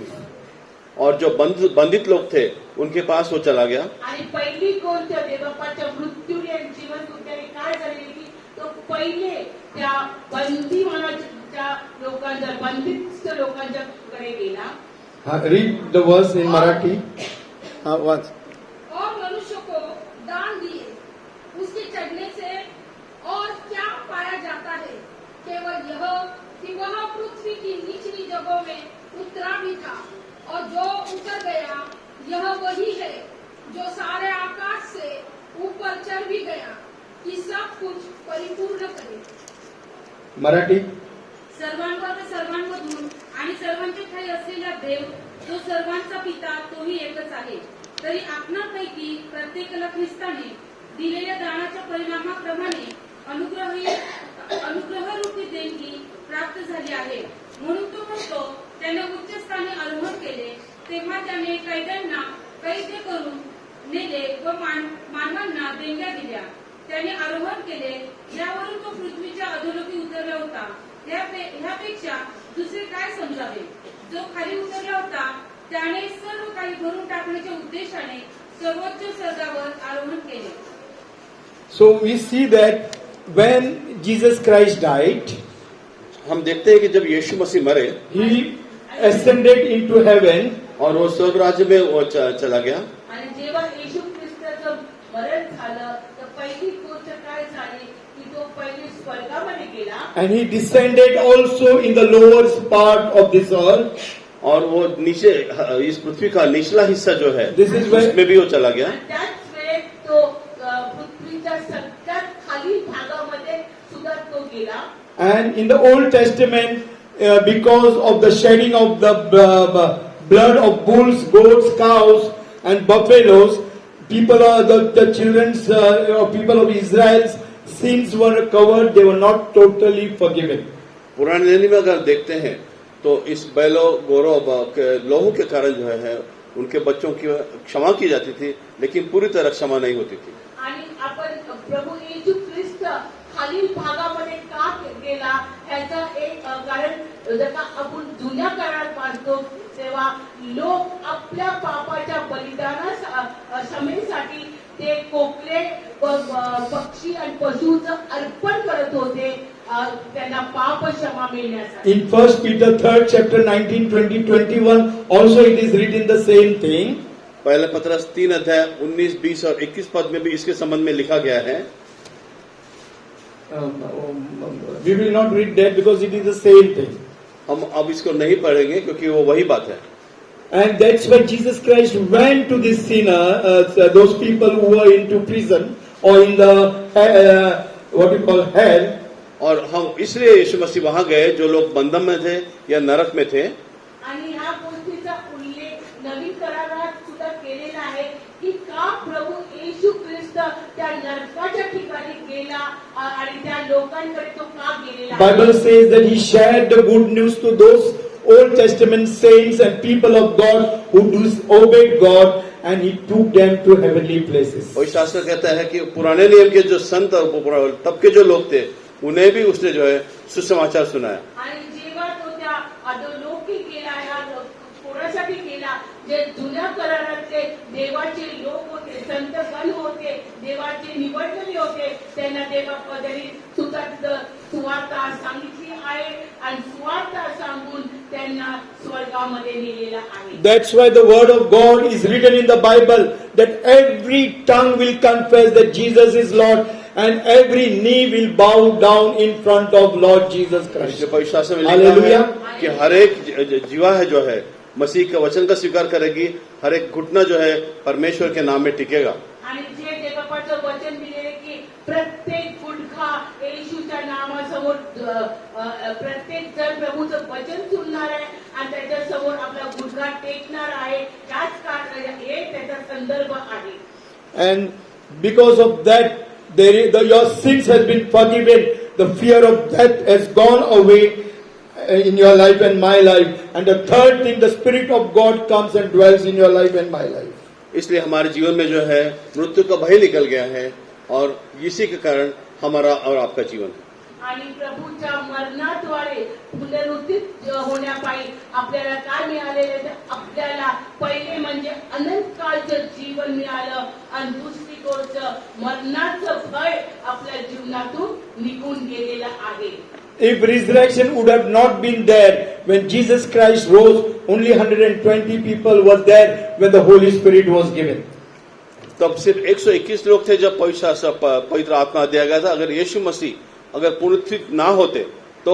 [SPEAKER 2] और जो बंदित लोग थे उनके पास वो चला गया।
[SPEAKER 3] आणि पहिली गोष्ट देवबापाच्या मृत्यूने आणि जीवन तुमच्याने काय झालेली की तो पहिले त्या बंदी मनाच्या लोकांच्या बंदिस्त लोकांच्याकडे गेला।
[SPEAKER 1] Read the verse in Marathi. Once.
[SPEAKER 5] और मनुष्य को दान दिए। उसके चढ़ने से और क्या पाया जाता है? केवल यह कि वह पृथ्वी की निचली जगहों में उतरा भी था, और जो उतर गया यह वही है जो सारे आकाश से ऊपर चढ़ भी गया, कि सब कुछ परिपूर्ण करे।
[SPEAKER 1] Marathi.
[SPEAKER 4] सर्वांवर व सर्वांमधून आणि सर्वांचे ठाई असलेला देव, जो सर्वांचा पिता, तोही एकच आहे। तरी आपणापैकी प्रत्येकाला ख्रिस्ताने दिलेल्या दानाच्या परिणामाप्रमाणे अनुग्रहरूपी देणगी प्राप्त झाली आहे। म्हणून तो म्हणतो, त्याने उच्च स्थानी आरोहण केले, तेव्हा त्याने कैद्यांना कैद करून नेले व मानवांना देणग्या दिल्या। त्याने आरोहण केले, यावरून तो पृथ्वीच्या अधोलोकी उतरला होता। ह्यापेक्षा दुसरे काय समजावे? जो खाली उतरला होता त्याने सर्व काही भरून टाकण्याच्या उद्देशाने सर्वोच्च स्वर्गावर आरोहण केले।
[SPEAKER 1] So we see that when Jesus Christ died,
[SPEAKER 2] हम देखते हैं कि जब यीशु मसीह मरे
[SPEAKER 1] he ascended into heaven,
[SPEAKER 2] और वो स्वर्ग राज्य में वो चला गया।
[SPEAKER 3] आणि जेव्हा येशू ख्रिस्ताचं मरण झालं तर पहिली गोष्ट काय झाली की तो पहिले स्वर्गामध्ये गेला
[SPEAKER 1] and he descended also in the lowest part of this earth.
[SPEAKER 2] और वो नीचे इस पृथ्वी का निचला हिस्सा जो है
[SPEAKER 1] This is where-
[SPEAKER 2] उसमें भी वो चला गया।
[SPEAKER 3] आणि त्याच वेळेस तो पृथ्वीच्या सगळ्यात खालील भागामध्ये सुद्धा तो गेला।
[SPEAKER 1] And in the Old Testament, because of the shedding of the blood of bulls, goats, cows, and buffaloes, people are the children's people of Israel's sins were covered. They were not totally forgiven.
[SPEAKER 2] पुराने नियम में अगर देखते हैं तो इस Balor गोरो लोहू के कारण जो है उनके बच्चों की क्षमा की जाती थी, लेकिन पूरी तरह क्षमा नहीं होती थी।
[SPEAKER 3] आणि आपण प्रभू येशू ख्रिस्त खालील भागामध्ये का गेला ह्याचं एक कारण जर का आपण जुन्या काळात पाहतो तेव्हा लोक आपल्या पापाच्या क्षमेसाठी ते कोकले पक्षी आणि पशूचं अर्पण करत होते त्यांना पाप क्षमा मिळण्यासाठी।
[SPEAKER 1] In 1 Peter 3rd chapter 19, 20, 21, also it is written the same thing.
[SPEAKER 2] पहले पत्रस 3 अध्याय 19, 20 और 21 पद में भी इसके संबंध में लिखा गया है।
[SPEAKER 1] We will not read that because it is the same thing.
[SPEAKER 2] हम अब इसको नहीं पढ़ेंगे क्योंकि वो वही बात है।
[SPEAKER 1] And that's why Jesus Christ went to this sinner, those people who were into prison or in the what you call hell.
[SPEAKER 2] और हम इसलिए यीशु मसीह वहां गए जो लोग बंधन में थे या नरक में थे।
[SPEAKER 3] आणि ह्या गोष्टीचा उल्लेख नवीन करारात सुद्धा केलेला आहे की का प्रभू येशू ख्रिस्त त्या नरकाच्या ठिकाणी गेला आणि त्या लोकांकडे तो का गेलेला आहे?
[SPEAKER 1] Bible says that he shared the good news to those Old Testament saints and people of God who obeyed God, and he took them to heavenly places.
[SPEAKER 2] और शास्त्र कहता है कि पुराने नियम के जो संत और तब के जो लोग थे उन्हें भी उसने जो है सुसमाचार सुनाया।
[SPEAKER 3] आणि जेव्हा तो त्या अधोलोकी गेला ह्या कोणासाठी गेला जे जुन्या करारातले देवाचे लोक होते, संतगण होते, देवाचे निवडलेले होते, त्यांना देवापदरी सुवार्ता सांगितली आहे आणि सुवार्ता सांगून त्यांना स्वर्गामध्ये नेलेला आहे।
[SPEAKER 1] That's why the word of God is written in the Bible that every tongue will confess that Jesus is Lord and every knee will bow down in front of Lord Jesus Christ.
[SPEAKER 2] पवित्र शास्त्र में लिखा
[SPEAKER 1] Hallelujah.
[SPEAKER 2] है कि हर एक जीवा है जो है मसीह के वचन का स्वीकार करेगी, हर एक घुटना जो है परमेश्वर के नाम में टिकेगा।
[SPEAKER 3] आणि जे देवाचं वचन दिलेले की प्रत्येक गुडघा समोर प्रत्येक जण प्रभूचं वचन सुनणार आहे आणि त्याच्या समोर आपला गुडघा टेकणार आहे. त्याच कारण हे त्याचा संदर्भ आहे.
[SPEAKER 1] And because of that, your sins has been forgiven. The fear of death has gone away in your life and my life. And the third thing, the Spirit of God comes and dwells in your life and my life.
[SPEAKER 2] इसलिए हमारे जीवन में जो है मृत्यु का भय निकल गया है और इसी के कारण हमारा और आपका जीवन है.
[SPEAKER 3] आणि प्रभूच्या मरणाद्वारे पुनरुत्थित होण्यापायी आपल्याला काय मिळालेलं आहे? आपल्याला पहिले म्हणजे अनंत काळचं जीवन मिळालं आणि दुसरी गोष्ट मरणाचं भय आपल्या जीवनातून निघून गेलेलं आहे.
[SPEAKER 1] If resurrection would have not been there when Jesus Christ rose, only 120 people were there when the Holy Spirit was given.
[SPEAKER 2] तब सिर्फ 121 लोग थे जब पवित्र आत्मा दिया गया था. अगर यीशु मसीह अगर पुनरुत्थित ना होते तो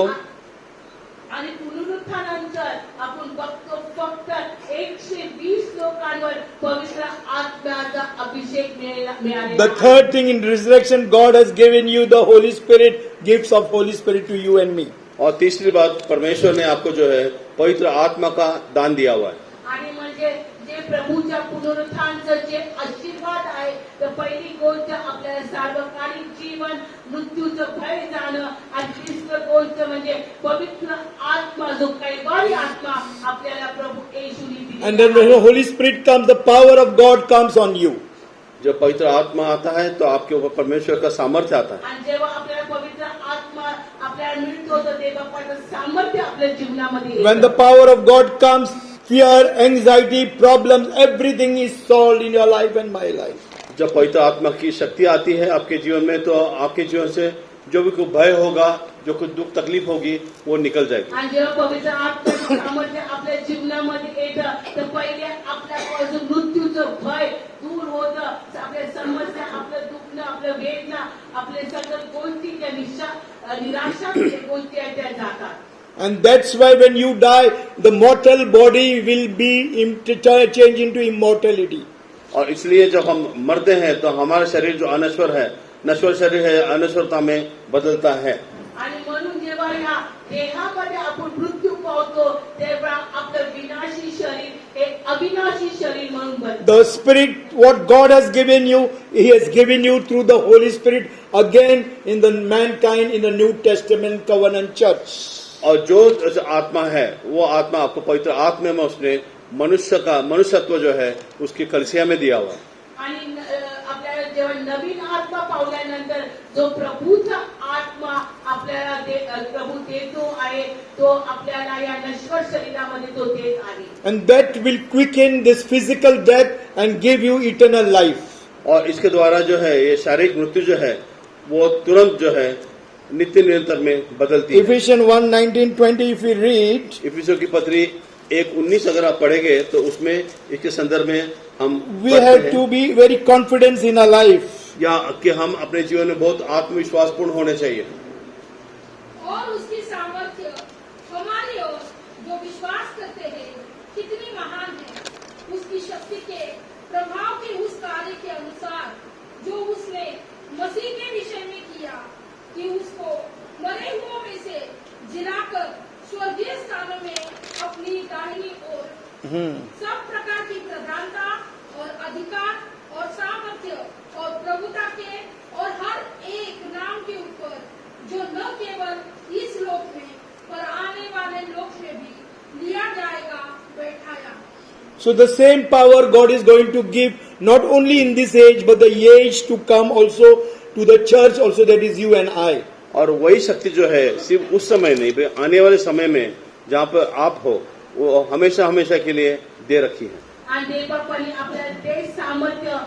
[SPEAKER 3] आणि पुनरुत्थानानंतर आपण बघतो फक्त 120 लोकांवर पवित्र आत्म्याचा अभिषेक मिळाला.
[SPEAKER 1] The third thing in resurrection, God has given you the Holy Spirit, gifts of Holy Spirit to you and me.
[SPEAKER 2] और तीसरी बात, परमेश्वर ने आपको जो है पवित्र आत्मा का दान दिया हुआ है.
[SPEAKER 3] आणि म्हणजे जे प्रभूच्या पुनरुत्थानाचं जे आशीर्वाद आहे, तर पहिली गोष्ट आपल्याला सार्वकालिक जीवन, मृत्यूचं भय जाणं आणि तिसरी गोष्ट म्हणजे पवित्र आत्मा, जो कैवारी आत्मा आपल्याला प्रभू येशूने दिली.
[SPEAKER 1] And then when the Holy Spirit comes, the power of God comes on you.
[SPEAKER 2] जब पवित्र आत्मा आता है तो आपके ऊपर परमेश्वर का सामर्थ्य आता है.
[SPEAKER 3] आणि जेव्हा आपल्याला पवित्र आत्मा आपल्याला मिळतो, तर ते बापाचं सामर्थ्य आपल्या जीवनामध्ये येतं.
[SPEAKER 1] When the power of God comes, fear, anxiety, problems, everything is solved in your life and my life.
[SPEAKER 2] जब पवित्र आत्मा की शक्ति आती है आपके जीवन में तो आपके जीवन से जो भी कोई भय होगा, जो कुछ दुख तकलीफ होगी, वो निकल जाएगी.
[SPEAKER 3] आणि जेव्हा पवित्र आत्म्याचं सामर्थ्य आपल्या जीवनामध्ये येतं, तर पहिले आपल्या मृत्यूचं भय दूर होतं. आपल्या समस्या, आपलं दुखणं, आपलं वेदना, आपले सगळ्या गोष्टी त्या निराशा गोष्टी आहेत त्या जातात.
[SPEAKER 1] And that's why when you die, the mortal body will be changed into immortality.
[SPEAKER 2] और इसलिए जब हम मरते हैं तो हमारा शरीर जो अनश्वर है, नश्वर शरीर है, अनश्वरता में बदलता है.
[SPEAKER 3] आणि म्हणून जेव्हा या देहामध्ये आपण मृत्यू पावतो, तेव्हा आपलं विनाशी शरीर हे अविनाशी शरीर म्हणून बनतं.
[SPEAKER 1] The Spirit, what God has given you, He has given you through the Holy Spirit again in the mankind in the New Testament covenant church.
[SPEAKER 2] और जो आत्मा है वो आत्मा आपको पवित्र आत्मा में उसने मनुष्यत्व जो है उसकी कलिसिया में दिया हुआ है.
[SPEAKER 3] आणि आपल्याला जेव्हा नवीन आत्मा पावल्यानंतर जो प्रभूचा आत्मा आपल्याला प्रभू देतो आहे, तो आपल्याला या नश्वर शरीरामध्ये तो देत आहे.
[SPEAKER 1] And that will quicken this physical death and give you eternal life.
[SPEAKER 2] और इसके द्वारा जो है ये शारीरिक मृत्यु जो है वो तुरंत जो है नित्य निरंतर में बदलती है.
[SPEAKER 1] Ephesians 1:19-20 if we read,
[SPEAKER 2] इफिसियों की पत्री 1:19 अगर आप पढ़ेंगे तो उसमें इसके संदर्भ में हम
[SPEAKER 1] we
[SPEAKER 2] पढ़ते
[SPEAKER 1] have
[SPEAKER 2] हैं
[SPEAKER 1] to be very confident in our life.
[SPEAKER 2] या कि हम अपने जीवन में बहुत आत्मविश्वासपूर्ण होने चाहिए.
[SPEAKER 5] और उसकी सामर्थ्य हमारी ओर जो विश्वास करते हैं कितनी महान है. उसकी शक्ति के प्रभाव के उस कार्य के अनुसार जो उसने मसीह के विषय में किया, कि उसको मरे हुओं में से जिलाकर स्वर्गीय स्थानों में अपनी दाहिनी ओर सब प्रकार की प्रधानता और अधिकार और सामर्थ्य और प्रभुता के और हर एक नाम के ऊपर, जो न केवल इस लोक में पर आने वाले लोक में भी लिया जाएगा, बैठाया.
[SPEAKER 1] So the same power God is going to give not only in this age but the age to come also to the church also, that is you and I.
[SPEAKER 2] और वही शक्ति जो है सिर्फ उस समय नहीं, आने वाले समय में जहाँ पर आप हो, वो हमेशा हमेशा के लिए दे रखी है.
[SPEAKER 3] आणि देवबापांनी आपल्याला ते सामर्थ्य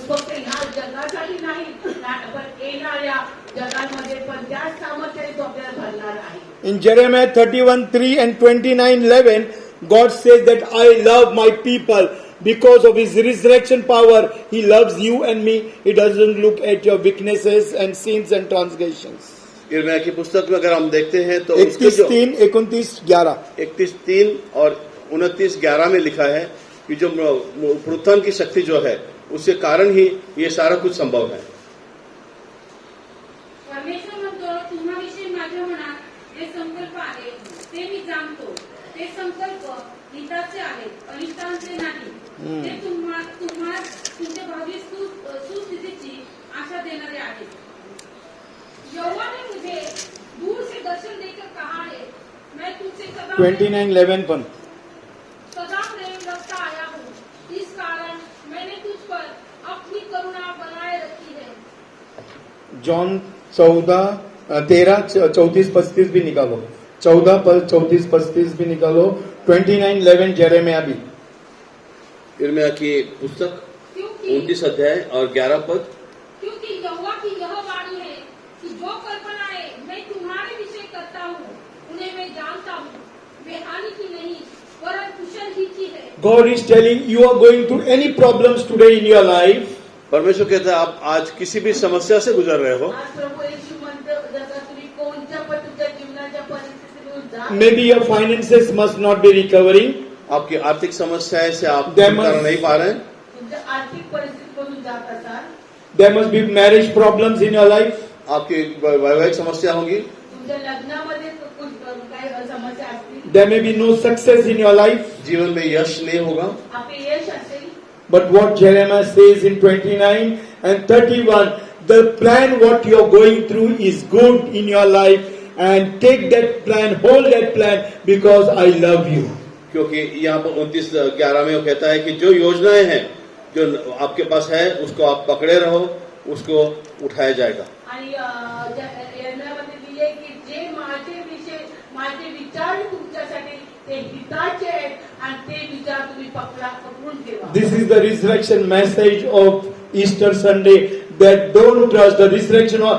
[SPEAKER 3] फक्त ह्या जगासाठी नाही, पण येणाऱ्या जगामध्ये पण त्या सामर्थ्याने तो आपल्याला भरणार आहे.
[SPEAKER 1] In Jeremiah 31:3 and 29:11, God says that I love my people because of His resurrection power. He loves you and me. He doesn't look at your weaknesses and sins and transgressions.
[SPEAKER 2] यिर्मयाह की पुस्तक में अगर हम देखते हैं तो उसके जो
[SPEAKER 1] 31:3, 29:11
[SPEAKER 2] 31:3 और 29:11 में लिखा है कि जो पुनरुत्थान की शक्ति जो है उसके कारण ही ये सारा कुछ संभव है.
[SPEAKER 4] परमेश्वर म्हणतो, तुम्हाविषयी माझ्या जे संकल्प आहेत ते मी जाणतो. ते संकल्प हिताचे आहेत, अनिष्टांचे नाही. ते तुमच्या भावी सुस्थितीची आशा देणारे आहेत.
[SPEAKER 5] यहोवा ने मुझे दूर से दर्शन देकर कहा है, मैं तुझसे सदा
[SPEAKER 1] 29:11 पण
[SPEAKER 5] सदा प्रेम रखता आया हूँ. इस कारण मैंने तुझ पर अपनी करुणा बनाए रखी है.
[SPEAKER 1] जॉन 13:34-35 भी निकालो. 14:34-35 भी निकालो. 29:11 जेरेमिया भी.
[SPEAKER 2] यिर्मयाह की पुस्तक
[SPEAKER 5] क्योंकि
[SPEAKER 2] 29 अध्याय और 11 पद.
[SPEAKER 5] क्योंकि यहोवा की यह वाणी है कि जो कल्पनाएं मैं तुम्हारे विषय करता हूँ उन्हें मैं जानता हूँ. वे हानि की नहीं वरन कुशल ही की है.
[SPEAKER 1] God is telling you are going through any problems today in your life.
[SPEAKER 2] परमेश्वर कहता है आप आज किसी भी समस्या से गुजर रहे हो.
[SPEAKER 3] आज प्रभू येशू म्हणतो जर का तुम्ही कोणत्या पण तुमच्या जीवनाच्या परिस्थितीतून जा,
[SPEAKER 1] Maybe your finances must not be recovering.
[SPEAKER 2] आपकी आर्थिक समस्याएं से आप
[SPEAKER 1] There
[SPEAKER 2] छुटकारा
[SPEAKER 1] must-
[SPEAKER 2] नहीं पा रहे हैं.
[SPEAKER 3] तुमच्या आर्थिक परिस्थितीमधून जात असाल,
[SPEAKER 1] There must be marriage problems in your life.
[SPEAKER 2] आपकी वैवाहिक समस्या होगी.
[SPEAKER 3] तुमच्या लग्नामध्ये काही समस्या असतील,
[SPEAKER 1] There may be no success in your life.
[SPEAKER 2] जीवन में यश नहीं होगा.
[SPEAKER 3] आपले यश असेल.
[SPEAKER 1] But what Jeremiah says in 29 and 31, the plan what you are going through is good in your life, and take that plan, hold that plan, because I love you.
[SPEAKER 2] क्योंकि यहाँ पर 29:11 में वो कहता है कि जो योजनाएं हैं जो आपके पास है उसको आप पकड़े रहो, उसको उठाया जाएगा.
[SPEAKER 3] आणि यर्मयामध्ये दिले की जे माझे विचार तुमच्यासाठी ते हिताचे आहेत आणि ते विचार तुम्ही पकडून ठेवा.
[SPEAKER 1] This is the resurrection message of Easter Sunday, that don't trust the resurrection of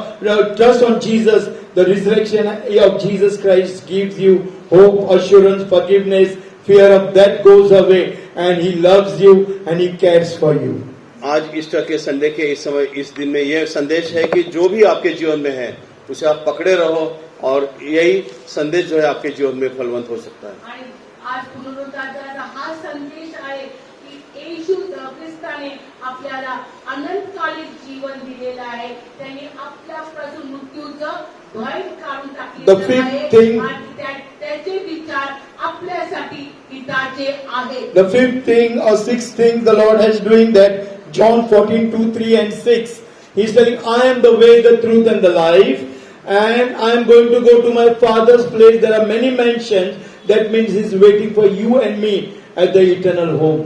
[SPEAKER 1] trust on Jesus. The resurrection of Jesus Christ gives you hope, assurance, forgiveness, fear of that goes away, and He loves you and He cares for you.
[SPEAKER 2] आज Easter के Sunday के इस समय इस दिन में यह संदेश है कि जो भी आपके जीवन में है उसे आप पकड़े रहो, और यही संदेश जो है आपके जीवन में फलवंत हो सकता है.
[SPEAKER 3] आणि आज पुनरुत्थानाचा हा संदेश आहे की येशू ख्रिस्ताने आपल्याला अनंतकालीन जीवन दिलेलं आहे. त्यांनी आपल्यापासून मृत्यूचं भय काढून
[SPEAKER 1] The
[SPEAKER 3] टाकलेलं
[SPEAKER 1] fifth
[SPEAKER 3] आहे
[SPEAKER 1] thing-
[SPEAKER 3] आणि त्याचे विचार आपल्यासाठी हिताचे आहेत.
[SPEAKER 1] The fifth thing or sixth thing the Lord has doing that, John 14:2, 3 and 6. He's telling, I am the way, the truth and the life, and I am going to go to my Father's place. There are many mansions. That means He's waiting for you and me at the eternal home.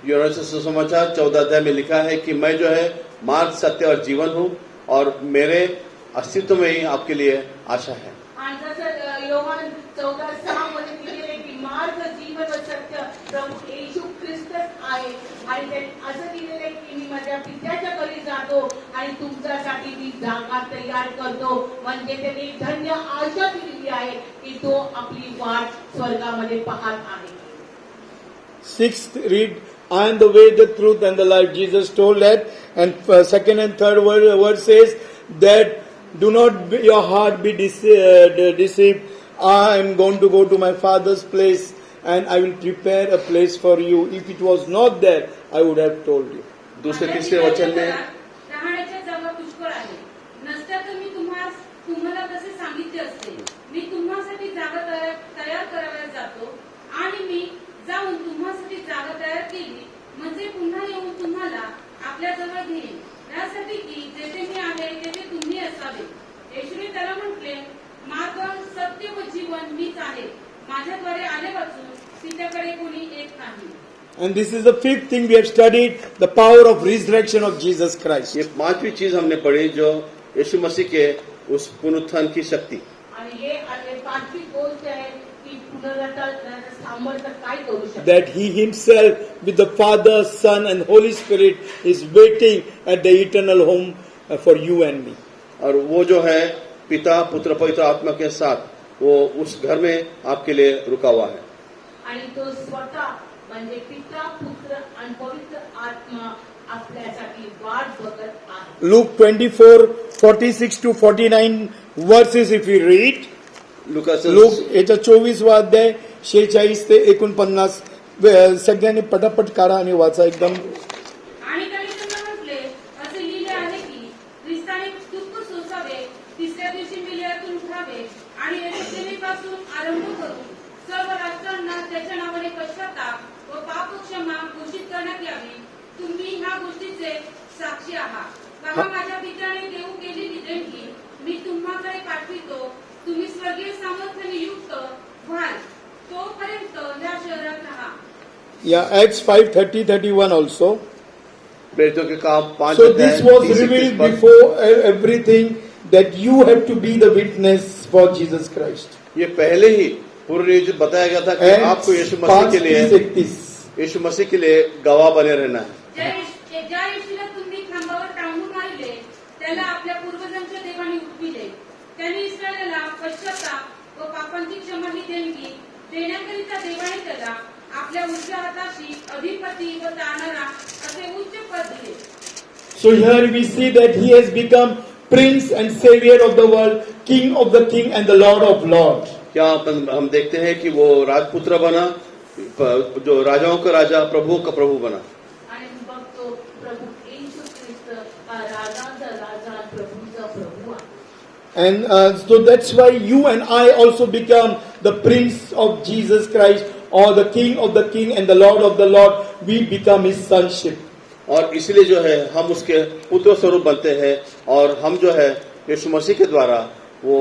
[SPEAKER 2] यूहन्ना से सुसमाचार 14 अध्याय में लिखा है कि मैं जो है मार्ग, सत्य और जीवन हूँ, और मेरे अस्तित्व में ही आपके लिए आशा है.
[SPEAKER 3] आणि जसं योहान 14:6 मध्ये दिलेले की मार्ग, जीवन व सत्य प्रभू येशू ख्रिस्तच आहे. आणि त्यांनी असं दिलेलं आहे की मी माझ्या पित्याच्या घरी जातो आणि तुमच्यासाठी मी जागा तयार करतो. म्हणजे त्यांनी धन्य आशा दिलेली आहे की तो आपली वाट स्वर्गामध्ये पाहत आहे.
[SPEAKER 1] Sixth, read, I am the way, the truth and the life. Jesus told that. And second and third word says that do not your heart be deceived. I am going to go to my Father's place, and I will prepare a place for you. If it was not there, I would have told you.
[SPEAKER 2] दूसरे
[SPEAKER 4] माझ्या
[SPEAKER 2] तीसरे
[SPEAKER 4] पित्याच्या
[SPEAKER 2] वचन में
[SPEAKER 4] घरात राहण्याच्या जागा पुष्कळ आहे. नसत्या तर मी तुम्हाला तसे सांगितले असते. मी तुम्हासाठी जागा तयार करायला जातो, आणि मी जाऊन तुम्हासाठी जागा तयार केली म्हणजे पुन्हा येऊन तुम्हाला आपल्या जवळ घेईन, यासाठी की जेथे मी आहे तेथे तुम्ही असावे. येशूने त्याला म्हटले, मार्ग, सत्य व जीवन मीच आहे. माझ्याद्वारे आले वाचून पित्याकडे कोणी येत नाही.
[SPEAKER 1] And this is the fifth thing we have studied, the power of resurrection of Jesus Christ.
[SPEAKER 2] ये पांचवी चीज हमने पढ़ी जो यीशु मसीह के उस पुनरुत्थान की शक्ति.
[SPEAKER 3] आणि हे पाचवी गोष्ट आहे की पुनरुत्थानाचं सामर्थ्य काय करू शकतो.
[SPEAKER 1] That He Himself with the Father, Son and Holy Spirit is waiting at the eternal home for you and me.
[SPEAKER 2] और वो जो है पिता, पुत्र, पवित्र आत्मा के साथ वो उस घर में आपके लिए रुका हुआ है.
[SPEAKER 3] आणि तो स्वतः म्हणजे पिता, पुत्र आणि पवित्र आत्मा आपल्यासाठी वाट बघत आहे.
[SPEAKER 1] Luke 24:46-49 verses if we read.
[SPEAKER 2] Lucas
[SPEAKER 1] Luke याचा 24वा अध्याय 46 ते 49. सगळ्यांनी पटापट काढा आणि वाचा एकदम.
[SPEAKER 4] आणि त्यांनी त्यांना म्हटले, असे लिहिले आहे की ख्रिस्ताने दुःख सोसावे, तिसऱ्या दिवशी मेल्यातून उठावे, आहे आणि यरूशलेमेपासून आरंभ करून सर्व राष्ट्रांना त्याच्या नावाने पश्चाताप व पापक्षमा घोषित करण्यात यावी. तुम्ही ह्या गोष्टीचे साक्षी आहात. पहा, माझ्या पित्याने देऊ केलेली देणगी मी तुम्हाकडे पाठवितो. तुम्ही स्वर्गीय सामर्थ्याने युक्त व्हाल तोपर्यंत या शहरात राहा.
[SPEAKER 1] Yeah, Acts 5:30-31 also.
[SPEAKER 2] प्रेरितों के काम 5
[SPEAKER 1] So
[SPEAKER 2] अध्याय,
[SPEAKER 1] this was
[SPEAKER 2] 30
[SPEAKER 1] revealed
[SPEAKER 2] पद।
[SPEAKER 1] before everything that you have to be the witness for Jesus Christ.
[SPEAKER 2] ये पहले ही पूर्व नियोजित बताया गया था कि
[SPEAKER 1] Acts
[SPEAKER 2] आपको यीशु मसीह के लिए
[SPEAKER 1] 5:31.
[SPEAKER 2] यीशु मसीह के लिए गवाह बने रहना है.
[SPEAKER 4] ज्या येशूला तुम्ही खांबावर टांगून मारले त्याला आपल्या पूर्वजांच्या देवाने उठविले. त्याने इस्रायला पश्चाताप व पापांची क्षमा ही देणगी देण्याकरिता देवाने त्याला आपल्या उजव्या हाताशी अधिपती व तारणारा असे उच्च पद दिले.
[SPEAKER 1] So here we see that he has become Prince and Savior of the world, King of the King and the Lord of Lords.
[SPEAKER 2] क्या हम देखते हैं कि वो राजपुत्र बना, जो राजाओं का राजा, प्रभुओं का प्रभु बना.
[SPEAKER 3] आणि बघतो प्रभू येशू ख्रिस्त हा राजांचा राजा प्रभूचा प्रभू आहे.
[SPEAKER 1] And so that's why you and I also become the Prince of Jesus Christ or the King of the King and the Lord of the Lord. We become his sonship.
[SPEAKER 2] और इसलिए जो है हम उसके पुत्र स्वरूप बनते हैं और हम जो है यीशु मसीह के द्वारा वो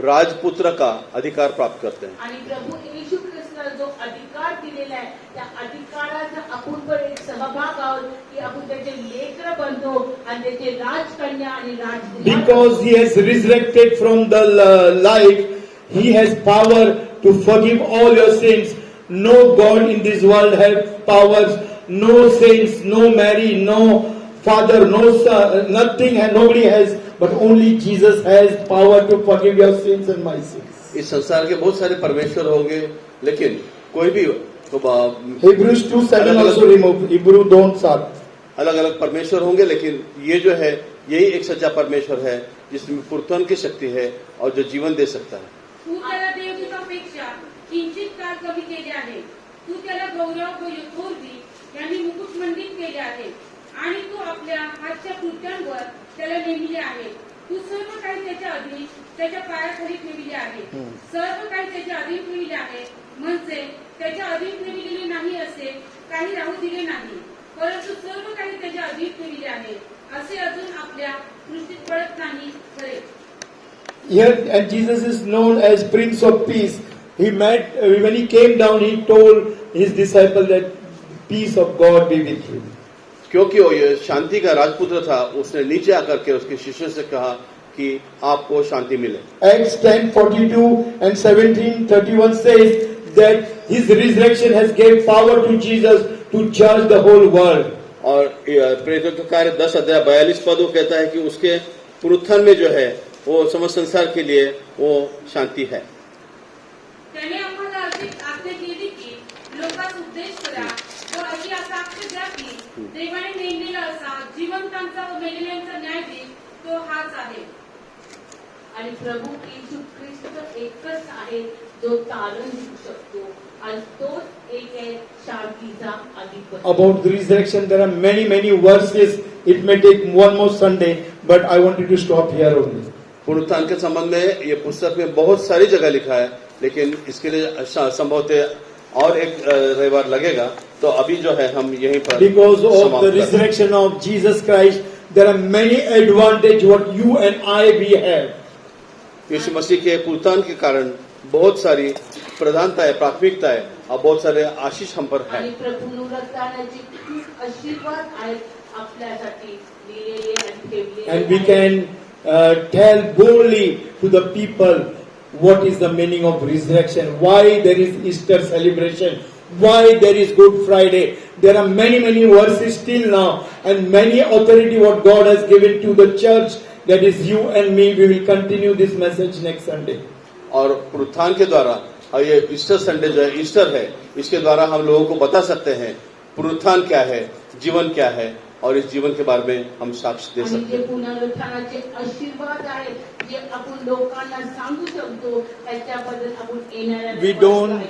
[SPEAKER 2] राजपुत्र का अधिकार प्राप्त करते हैं.
[SPEAKER 3] आणि प्रभू येशू ख्रिस्ताला जो अधिकार दिलेला आहे त्या अधिकाराचा आपण पण एक सहभाग आहोत की आपण त्याचे लेकर बनतो आणि त्याचे राजकन्या आणि राजकुमार.
[SPEAKER 1] Because he has resurrected from the life, he has power to forgive all your sins. No God in this world has powers. No saints, no Mary, no Father, no Son, nothing, and nobody has, but only Jesus has power to forgive your sins and my sins.
[SPEAKER 2] इस संसार के बहुत सारे परमेश्वर होंगे, लेकिन कोई भी
[SPEAKER 1] Hebrews 2:7 also remove. Hebrew 2:7.
[SPEAKER 2] अलग अलग परमेश्वर होंगे, लेकिन ये जो है यही एक सच्चा परमेश्वर है जिसमें पुनरुत्थान की शक्ति है और जो जीवन दे सकता है.
[SPEAKER 4] तू त्याला देवदूतापेक्षा किंचित काळ कमी केले आहे. तू त्याला गौरव व थोरवी यांनी मुकुटमंडित केले आहे आणि तू आपल्या हातच्या कृत्यांवर त्याला नेमिले आहे. तू सर्व काही त्याच्या अधीन त्याच्या पायाखाली ठेविले आहे. सर्व काही त्याच्या अधीन ठेविले आहे, म्हणजे त्याच्या अधीन ठेविलेले नाही असे काही राहू दिले नाही, परंतु सर्व काही त्याच्या अधीन ठेविले आहे असे अजून आपल्या दृष्टीत पडत नाही खरे.
[SPEAKER 1] Here, and Jesus is known as Prince of Peace. He met, when he came down, he told his disciples that peace of God be with you.
[SPEAKER 2] क्योंकि वो ये शांति का राजपुत्र था, उसने नीचे आकर के उसके शिष्यों से कहा कि आपको शांति मिले.
[SPEAKER 1] Acts 10:42 and 17:31 says that his resurrection has gave power to Jesus to judge the whole world.
[SPEAKER 2] और प्रेरितों के कार्य 10 अध्याय 42 पद वो कहता है कि उसके पुनरुत्थान में जो है वो समस्त संसार के लिए वो शांति है.
[SPEAKER 4] त्याने आम्हाला अशी आज्ञा केली की लोकांस उपदेश करा व अशी साक्ष द्या की देवाने नेमलेला असा जिवंतांचा व मेलेल्यांचा न्यायाधीश तो हाच आहे.
[SPEAKER 3] आणि प्रभू येशू ख्रिस्त एकच आहे जो तारण देऊ शकतो आणि तोच एक आहे शांतीचा अधिपती.
[SPEAKER 1] About the resurrection, there are many verses. It may take one more Sunday, but I wanted to stop here only.
[SPEAKER 2] पुनरुत्थान के संबंध में ये पुस्तक में बहुत सारी जगह लिखा है, लेकिन इसके लिए संभवतः और एक रविवार लगेगा, तो अभी जो है हम यहीं पर
[SPEAKER 1] Because of the
[SPEAKER 2] समाप्त करते हैं.
[SPEAKER 1] resurrection of Jesus Christ, there are many advantages what you and I we have.
[SPEAKER 2] यीशु मसीह के पुनरुत्थान के कारण बहुत सारी प्रधानताएं, प्राथमिकताएं और बहुत सारे आशीष हम पर
[SPEAKER 3] आणि
[SPEAKER 2] है.
[SPEAKER 3] प्रभू पुनरुत्थानाचे खूप आशीर्वाद आहेत आपल्यासाठी दिलेले आणि ठेवलेले
[SPEAKER 1] And we
[SPEAKER 3] आहेत.
[SPEAKER 1] can tell boldly to the people what is the meaning of resurrection, why there is Easter celebration, why there is Good Friday. There are many verses still now and many authority what God has given to the church, that is you and me. We will continue this message next Sunday.
[SPEAKER 2] और पुनरुत्थान के द्वारा और ये Easter Sunday जो है, Easter है, इसके द्वारा हम लोगों को बता सकते हैं पुनरुत्थान क्या है, जीवन क्या है, और इस जीवन के बारे में हम साक्ष्य दे
[SPEAKER 3] आणि
[SPEAKER 2] सकते
[SPEAKER 3] जे
[SPEAKER 2] हैं.
[SPEAKER 3] पुनरुत्थानाचे आशीर्वाद आहेत जे आपण लोकांना सांगू शकतो त्याच्याबद्दल आपण येणाऱ्या
[SPEAKER 1] We don't